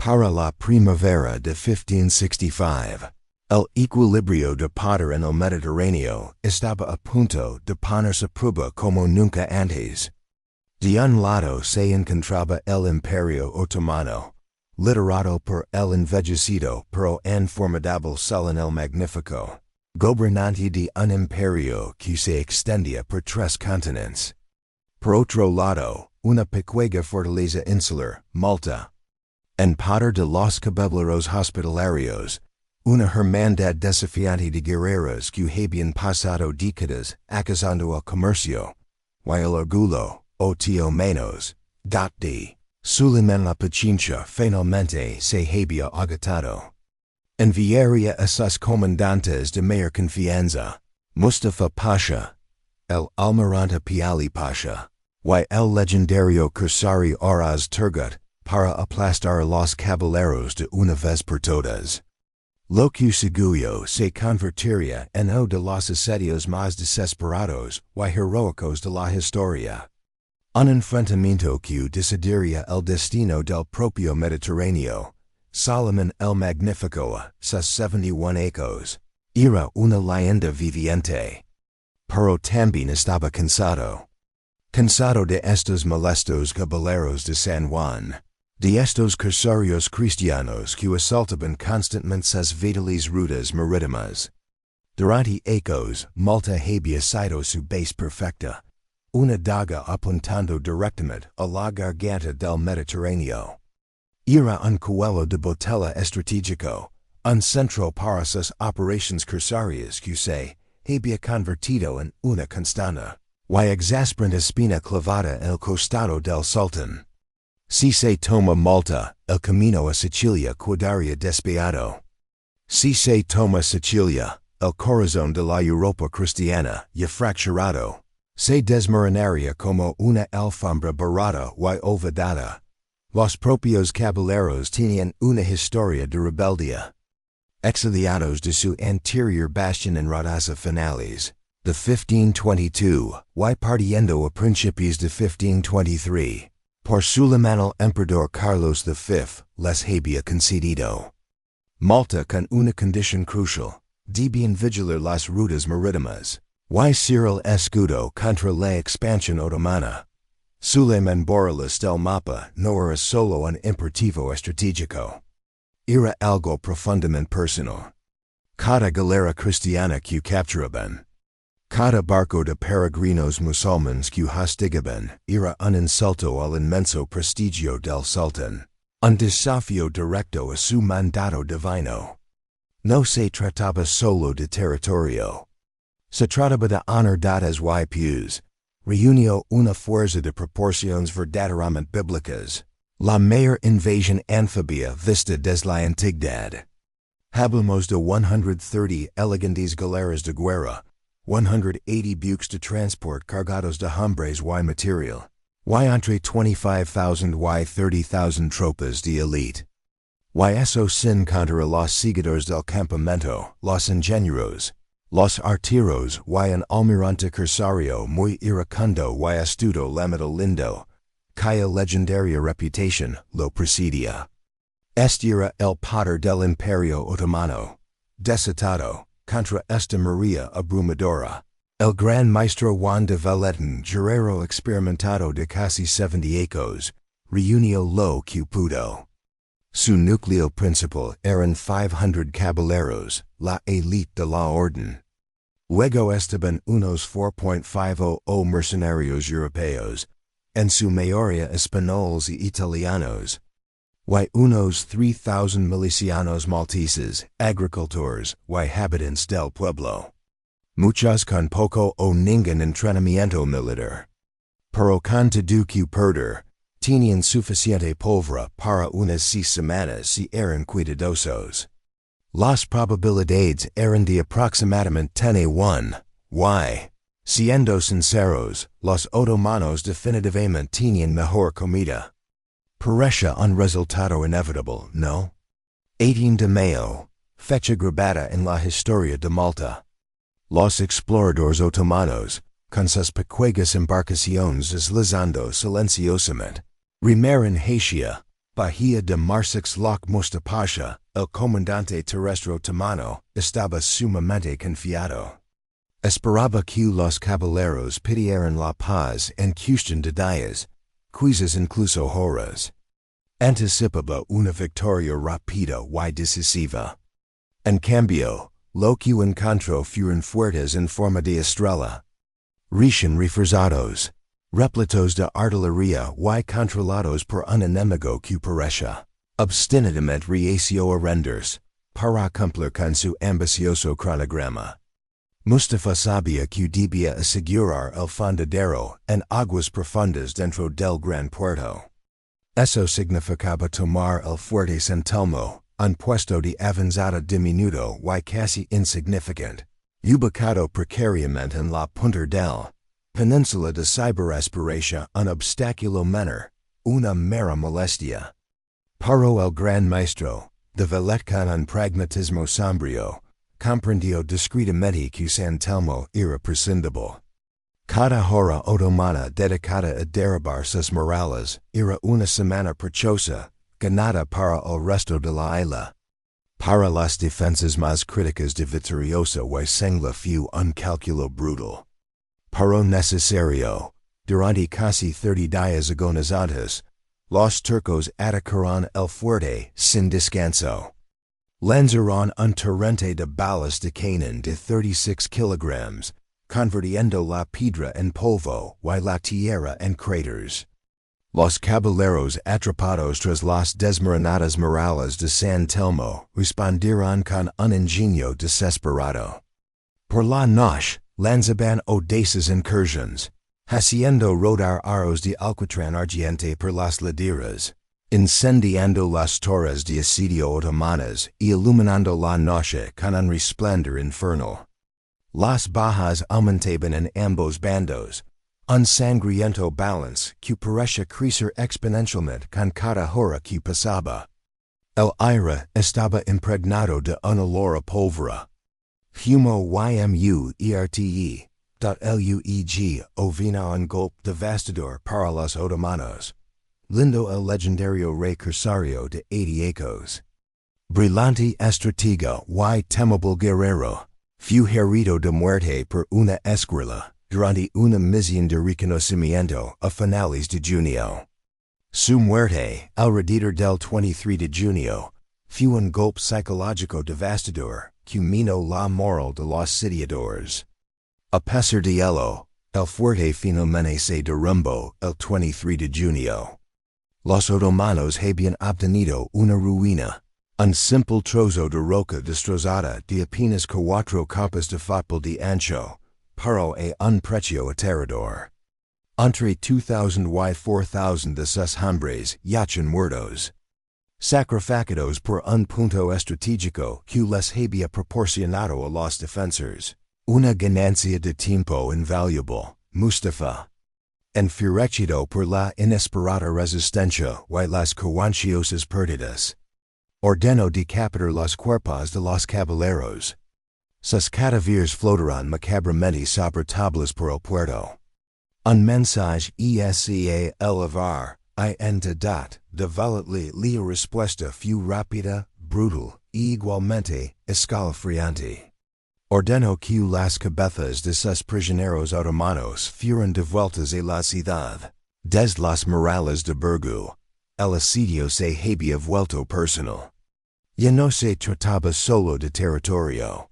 Para la primavera de 1565. El equilibrio de poder en el Mediterráneo estaba a punto de ponerse a prueba como nunca antes. De un lado se encontraba el Imperio Otomano, liderado por el envejecido pero formidable Solón el Magnífico, gobernante de un imperio que se extendía por 3 continentes. Por otro lado, una pequeña fortaleza insular, Malta, en poder de los Caballeros Hospitalarios, una hermandad desafiante de guerreros que habían pasado décadas acosando el comercio, y el orgullo, otomanos, de Suleiman la Pichincha finalmente se había agotado. Enviaría a sus comandantes de mayor confianza, Mustafa Pasha, el almirante Piali Pasha, y el legendario corsario Araz Turgut, para aplastar a los caballeros de una vez por todas. Lo que seguió se convertiría en uno de los asedios más desesperados y heroicos de la historia. Un enfrentamiento que decidiría el destino del propio Mediterráneo. Solomon el Magnífico, sus 71 ecos, era una leyenda viviente. Pero también estaba cansado. Cansado de estos molestos caballeros de San Juan, de estos corsarios cristianos que asaltaban constantemente sus vitales rutas marítimas. Durante ecos, Malta había sido su base perfecta, una daga apuntando directamente a la garganta del Mediterráneo. Era un cuello de botella estratégico, un centro para sus operaciones corsarias que se había convertido en una constante, y exasperante espina clavada en el costado del sultán. Si se toma Malta, el camino a Sicilia quedaría desviado. Si se toma Sicilia, el corazón de la Europa cristiana, ya fracturado, se desmoronaría como una alfombra barata y olvidada. Los propios caballeros tenían una historia de rebeldía. Exiliados de su anterior bastión en radas finales, de 1522, y partiendo a principios de 1523, por Suleiman el emperador Carlos V, les había concedido. Malta con una condición crucial, debían vigilar las rutas marítimas, y ser el escudo contra la expansión otomana. Suleiman borrarles del mapa no era solo un imperativo estratégico. Era algo profundamente personal. Cada galera cristiana que capturaban, cada barco de peregrinos musulmanes que hostigaban, era un insulto al inmenso prestigio del sultán, un desafío directo a su mandato divino. No se trataba solo de territorio. Se trataba de honor dadas y pies. Reunió una fuerza de proporciones verdaderamente bíblicas, la mayor invasión anfibia vista desde la antigüedad. Hablamos de 130 elegantes galeras de guerra, 180 buques de transport cargados de hombres y material, y entre 25,000 y 30,000 tropas de élite. Y eso sin contra los seguidores del campamento, los ingenieros, los artilleros y un almirante corsario muy iracundo y astuto llamado Lindo, cuya legendaria reputación lo precedía. Este era el poder del Imperio Otomano, desatado contra esta María abrumadora. El gran maestro Juan de Valetin, guerrero experimentado de casi 70 ecos, reunió lo que pudo. Su núcleo principal eran 500 caballeros, la élite de la orden. Luego estaban unos 4.50 mercenarios europeos, en su mayoría españoles y italianos, y unos 3,000 milicianos malteses, agricultores y habitantes del pueblo. Muchos con poco o ningún entrenamiento militar. Pero con todo que perder, tenían suficiente pólvora para unas 6 semanas si eran cuidadosos. Las probabilidades eran de aproximadamente 10-1, y, siendo sinceros, los otomanos definitivamente tenían mejor comida. Parecía un resultado inevitable, ¿no? 18 de mayo, fecha grabada en la historia de Malta. Los exploradores otomanos, con sus pequeñas embarcaciones deslizando silenciosamente, remaron hacia, Bahía de Marsex Loch Mustapasha, el comandante terrestre otomano, estaba sumamente confiado. Esperaba que los caballeros pidieran la paz en cuestión de días, quizás incluso horas. Anticipaba una victoria rápida y decisiva. En cambio, lo que encontró fueron fuertes en forma de estrella. Recién reforzados, repletos de artillería y controlados por un enemigo que parecía obstinadamente reacio a rendirse, para cumplir con su ambicioso cronograma. Mustafa sabía que debía asegurar el fondadero en aguas profundas dentro del gran puerto. Eso significaba tomar el fuerte San Telmo, un puesto de avanzada diminuto y casi insignificante, ubicado precariamente en la punta del península de Cyberesperación, un obstáculo menor, una mera molestia. Pero el gran maestro, de velet con un pragmatismo sombrío, comprendió discretamente que San Telmo era prescindible. Cada hora otomana dedicada a derribar sus murallas era una semana prechosa, ganada para el resto de la isla. Para las defensas más críticas de Vittorioso y Sengla fue un cálculo brutal. Pero necesario, durante casi 30 días agonizantes, los turcos atacaron el fuerte sin descanso. Lanzaron un torrente de balas de cañón de 36 kilogramos, convirtiendo la piedra en polvo y la tierra en cráteres. Los caballeros atrapados tras las desmoronadas murallas de San Telmo respondieron con un ingenio desesperado. Por la noche, lanzaban audaces incursiones, haciendo rodar aros de alquitrán ardiente por las laderas, incendiando las torres de asedio otomanas y iluminando la noche con un resplandor infernal. Las bajas aumentaban en ambos bandos, un sangriento balance que parecía crecer exponencialmente con cada hora que pasaba. El aire estaba impregnado de una olor a pólvora. Humo ymerte. Lueg ovina un golpe devastador para los otomanos. Lindo el legendario rey corsario de heroicos. Brillante estratega y temible guerrero, fue herido de muerte por una escuela durante una misión de reconocimiento a finales de junio. Su muerte, alrededor del 23 de junio, fue un golpe psicológico devastador que minó la moral de los sitiadores. A pesar de ello, el fuerte finalmente se derrumbó el 23 de junio. Los otomanos habían obtenido una ruina, un simple trozo de roca destrozada de apenas 4 copas de fútbol de ancho, pero a un precio aterrador. Entre 2,000 y 4,000 de sus hombres yacen muertos, sacrificados por un punto estratégico que les había proporcionado a los defensores. Una ganancia de tiempo invaluable, Mustafa. Enfurecido por la inesperada resistencia y las cuantiosas pérdidas, ordenó decapitar los cuerpos de los caballeros. Sus cadáveres flotaron macabramente sobre tablas por el puerto. Un mensaje esa elevar y entidad de valerle la respuesta fue rápida, brutal y igualmente escalofriante. Ordenó que las cabezas de sus prisioneros otomanos fueran devueltas a la ciudad. Desde las murallas de Burgu, el asedio se había vuelto personal. Ya no se trataba solo de territorio.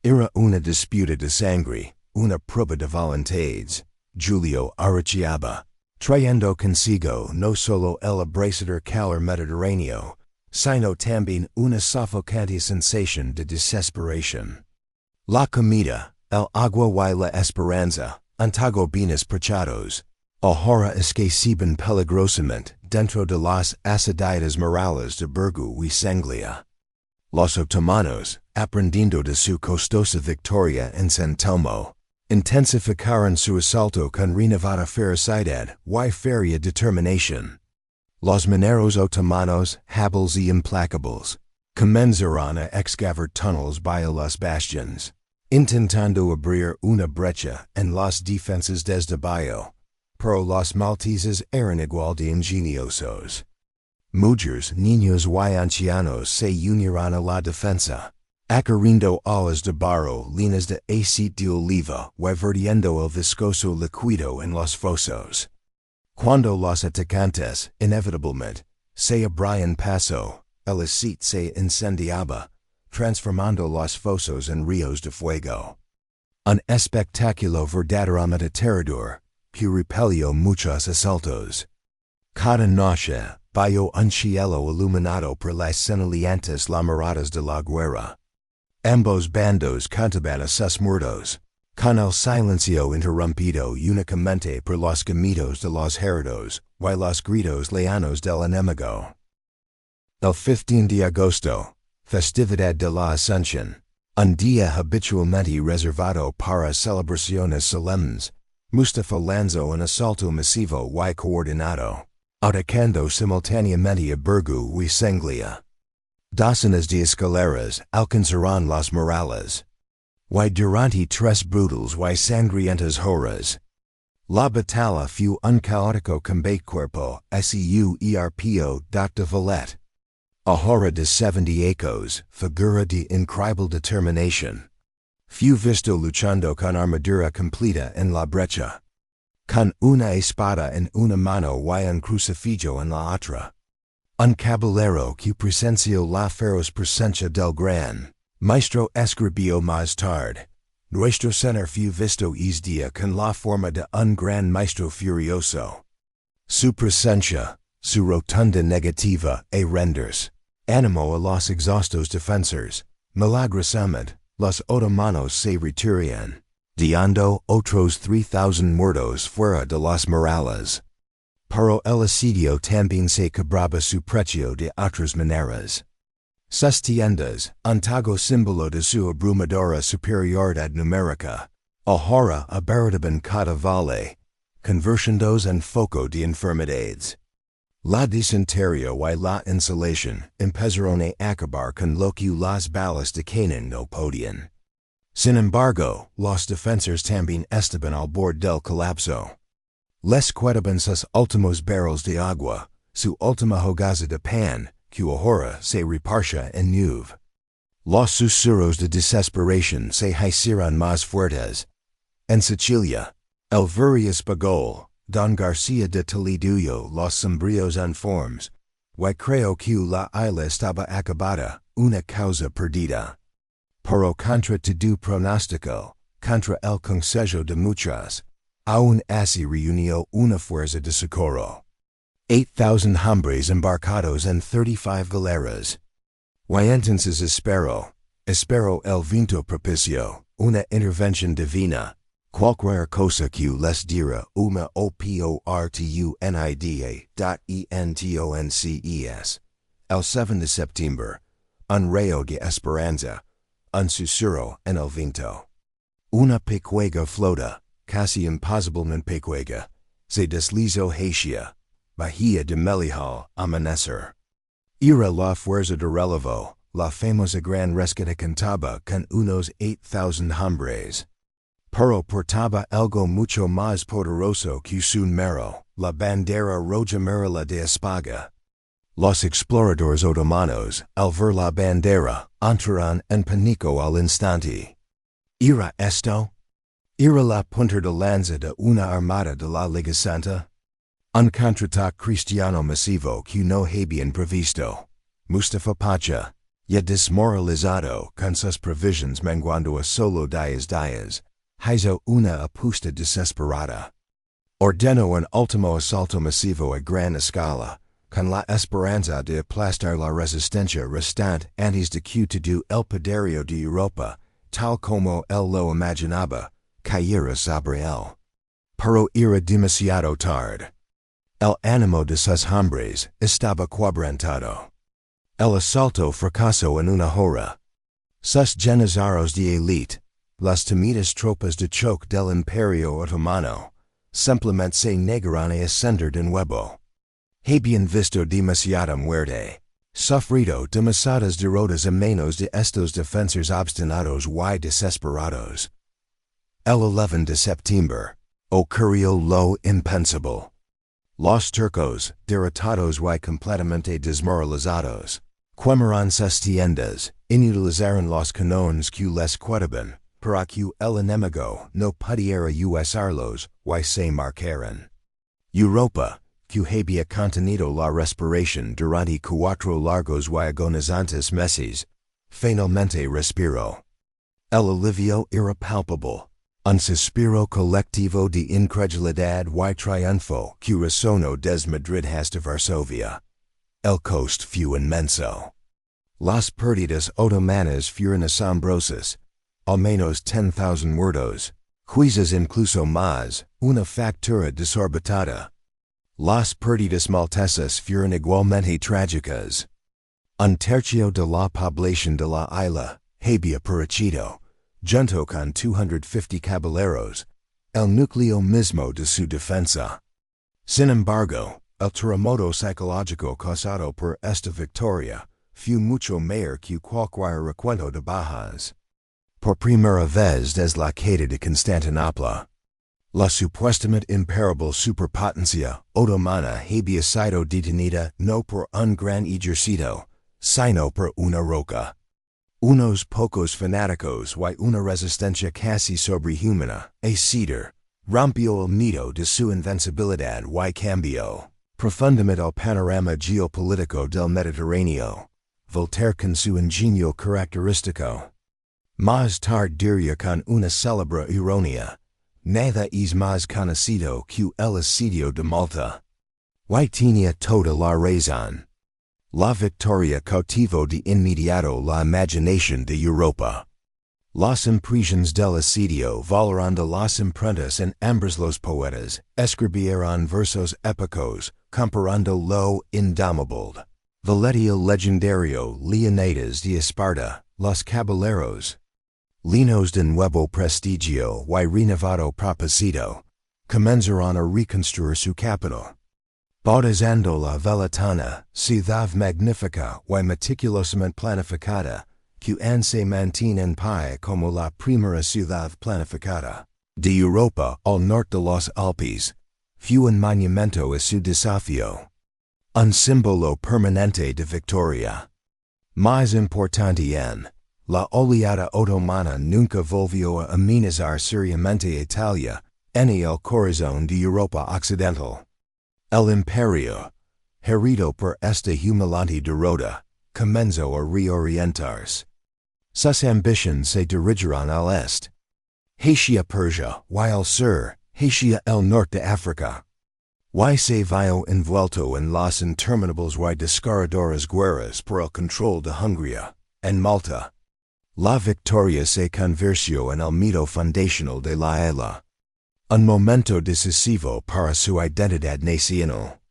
Era una disputa de sangre, una prueba de voluntades. Julio arreciaba, trayendo consigo no solo el abrasador calor mediterráneo, sino también una sofocante sensación de desesperación. La comida, el agua y la esperanza, antago bienes prechados, ahora escaseaban peligrosamente dentro de las asediadas murallas de Burgu y Sanglia. Los otomanos, aprendiendo de su costosa victoria en San Telmo, intensificaron su asalto con renovada ferocidad y férrea determinación. Los mineros otomanos, hábiles y implacables, comenzaron a excavar túneles bajo los bastions, intentando abrir una brecha en las defensas desde abajo, pero los malteses eran igual de ingeniosos. Mujeres, niños y ancianos se unieron a la defensa. Acarindo alas de barro, linas de aceite de oliva, y vertiendo el viscoso líquido en los fosos. Cuando los atacantes, inevitablemente, se abrían paso, el aceite se incendiaba, transformando los fosos en ríos de fuego. Un espectáculo verdaderamente aterrador, que repelió muchos asaltos. Cada noche, vio un cielo iluminado por las señalantes lamaradas de la guerra. Ambos bandos cantaban a sus muertos, con el silencio interrumpido únicamente por los gemidos de los heridos y los gritos lejanos del enemigo. El 15 de agosto, festividad de la Ascensión, un día habitualmente reservado para celebraciones solemnes, Mustafa lanzó un asalto masivo y coordinado, atacando simultáneamente a Burgu y Sanglia. Decenas de escaleras alcanzaron los murales. Y durante tres brutales y sangrientas horas. La batalla fue un caótico combate cuerpo SEUERPO de Valette. A hora de 70 ecos, figura de increíble determinación. Fue visto luchando con armadura completa en la brecha. Con una espada en una mano y un crucifijo en la otra. Un caballero que presenció la feroz presencia del gran maestro escribió más tarde. Nuestro Señor fue visto ese día con la forma de un gran maestro furioso. Su presencia, su rotunda negativa a rendirse, animó a los exhaustos defensores. Milagrosamente, los otomanos se retiran, dejando otros 3,000 muertos fuera de los murales. Pero el asedio también se cobraba su precio de otras maneras. Sus tiendas, antiguo símbolo de su abrumadora superioridad numérica, ahora abarataban cada vale, convirtiéndose en foco de enfermedades. La disentería y la insolación empezaron a acabar con lo que las balas de cañón no podían. Sin embargo, los defensores también estaban al borde del colapso. Les quedaban sus últimos barriles de agua, su última hogaza de pan, que ahora se repartía en nieve. Los susurros de desesperación se hicieron más fuertes. En Sicilia, el Verius Pagol, Don García de Toledo los sombríos informes, y creo que la isla estaba acabada, una causa perdida. Pero contra todo pronóstico, contra el consejo de muchos, aún así reunió una fuerza de socorro. 8,000 hombres embarcados en 35 galeras. Y entonces espero el viento propicio, una intervención divina, cualquier cosa que les diera una oportunidad.entonces. El 7 de septiembre, un rayo de esperanza, un susurro en el viento. Una pequeña flota, casi imposiblemente pequeña, se deslizó hacia Bahía de Melihal, amanecer. Era la fuerza de relevo, la famosa gran rescate cantaba con unos 8,000 hombres. Pero portaba algo mucho más poderoso que su número, la bandera roja amarilla de España. Los exploradores otomanos, al ver la bandera, entraron en pánico al instante. ¿Era esto? ¿Era la punta de lanza de una armada de la Liga Santa? Un contraataque cristiano masivo que no habían previsto. Mustafa Pacha, ya desmoralizado con sus provisions menguando a solo 10 días, hizo una apuesta desesperada. Ordenó un último asalto masivo a gran escala, con la esperanza de aplastar la resistencia restante antes de que todo el poderío de Europa, tal como él lo imaginaba, cayera sobre él. Pero era demasiado tarde. El ánimo de sus hombres estaba quebrantado. El asalto fracasó en una hora. Sus janezaros de élite, las temidas tropas de choque del Imperio Otomano, simplemente se negaron a ascender de nuevo. Habían visto demasiada muerte, sufrido demasiadas derrotas a manos de estos defensores obstinados y desesperados. El 11 de septiembre, ocurrió lo impensable. Los turcos, derrotados y completamente desmoralizados. Quemaron sus tiendas, inutilizaron los canones que les quedaban, para que el enemigo no pudiera usarlos y se marcaron. Europa, que había contenido la respiración durante 4 largos y agonizantes meses, finalmente respiró. El alivio era palpable, un suspiro colectivo de incredulidad y triunfo que resonó desde Madrid hasta Varsovia. El coste fue inmenso. Las pérdidas otomanas fueron asombrosas, al menos 10,000 muertos, quizás incluso más, una factura desorbitada. Las pérdidas maltesas fueron igualmente trágicas. Un tercio de la población de la isla había perecido, junto con 250 caballeros, el núcleo mismo de su defensa. Sin embargo, el terremoto psicológico causado por esta victoria fue mucho mayor que cualquier recuento de bajas. Por primera vez desde la caída de Constantinopla, la supuestamente imparable superpotencia otomana había sido detenida no por un gran ejército, sino por una roca. Unos pocos fanáticos y una resistencia casi sobrehumana, ceder, rompió el mito de su invencibilidad y cambió profundamente el panorama geopolítico del Mediterráneo. Voltaire con su ingenio característico. Más tarde diría con una célebre ironía, nada es más conocido que el asedio de Malta. Y tenía toda la razón. La victoria cautivó de inmediato la imaginación de Europa. Las impresiones del asedio volaron de las imprentas en ambos los poetas, escribieron versos épicos, comparando lo indomable. Valetiel legendario Leonidas de Esparta, los caballeros. Llenos de nuevo prestigio y renovado propósito, comenzaron a reconstruir su capital. Bautizando la velatana, ciudad magnífica y meticulosamente planificada, que aún se mantiene en pie como la primera ciudad planificada de Europa al norte de los Alpes, fue un monumento a su desafío. Un símbolo permanente de victoria. Más importante aún, la oleada otomana nunca volvió a amenazar seriamente a Italia, en el corazón de Europa occidental. El imperio, herido por esta humillante derrota, comenzó a reorientarse. Sus ambiciones se dirigieron al este. Hacia Persia y al sur, hacia el norte de África. Y se vio envuelto en las interminables y desgarradoras guerras por el control de Hungría, en Malta. La victoria se convirtió en el mito fundacional de la isla. Un momento decisivo para su identidad nacional.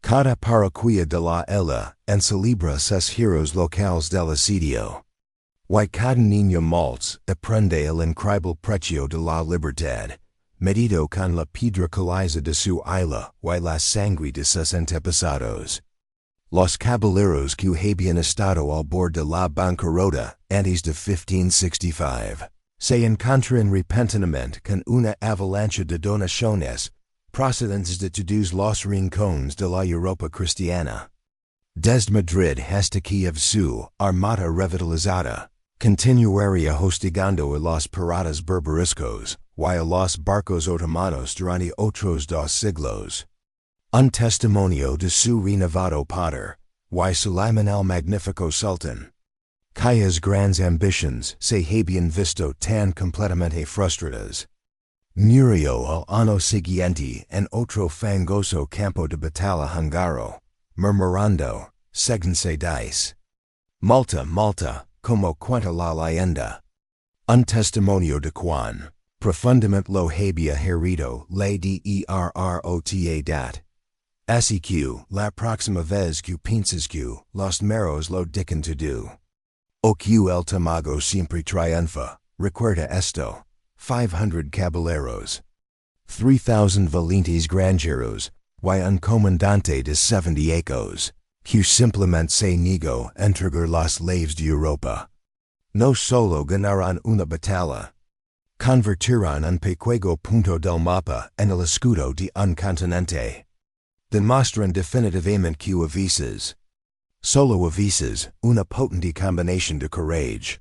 Cada parroquia de la isla celebra sus héroes locales del asedio. Y cada niño maltese aprende el increíble precio de la libertad, medido con la piedra caliza de su isla y la sangre de sus antepasados. Los caballeros que habían estado al borde de la bancarrota antes de 1565, se encontraron repentinamente con una avalancha de donaciones, procedentes de todos los rincones de la Europa cristiana. Desde Madrid hasta Kiev su armada revitalizada, continuaría hostigando a los piratas berberiscos y a los barcos otomanos durante otros 2 siglos. Un testimonio de su renovado poder, y Sulayman el Magnífico Sultan, cuyas grandes ambiciones se habían visto tan completamente frustradas. Murió al año siguiente en otro fangoso campo de batalla húngaro, murmurando, según se dice, Malta, Malta, como cuenta la leyenda. Un testimonio de Juan, profundamente lo había herido la derrota. Así que, la próxima vez que piensas que los meros lo dejan todo. O que el tamago siempre triunfa, recuerda esto, 500 caballeros, 3,000 valientes granjeros, y un comandante de 70 ecos, que simplemente se negó a entregar las llaves de Europa. No solo ganaron una batalla, convirtieron un pequeño punto del mapa en el escudo de un continente. Demonstran definitivamente que avises. Solo avises, una potente combinación de courage.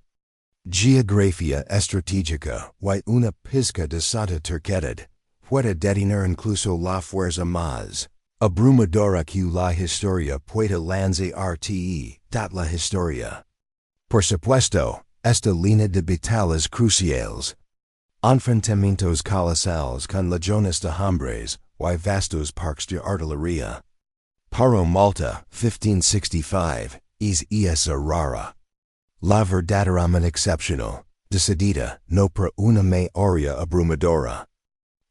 Geografía estratégica, y una pizca de santa terquedad, puede detener incluso la fuerza más abrumadora que la historia puede lanzarte, la historia. Por supuesto, esta línea de batallas cruciales. Enfrentamientos colosales con legiones de hombres, y vastos parques de artillería. Para Malta, 1565, es esa rara. La verdaderamente excepcional, decidida, no por una mayoría abrumadora,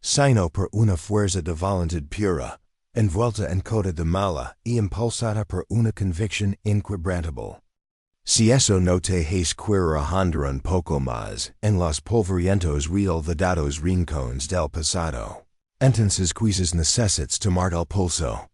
sino por una fuerza de voluntad pura, envuelta en coda de mala y impulsada por una convicción inquebrantable. Si eso no te hace querer un poco más en los polvorientos realidades rincones del pasado, entonces quizás necesitas tomar el pulso.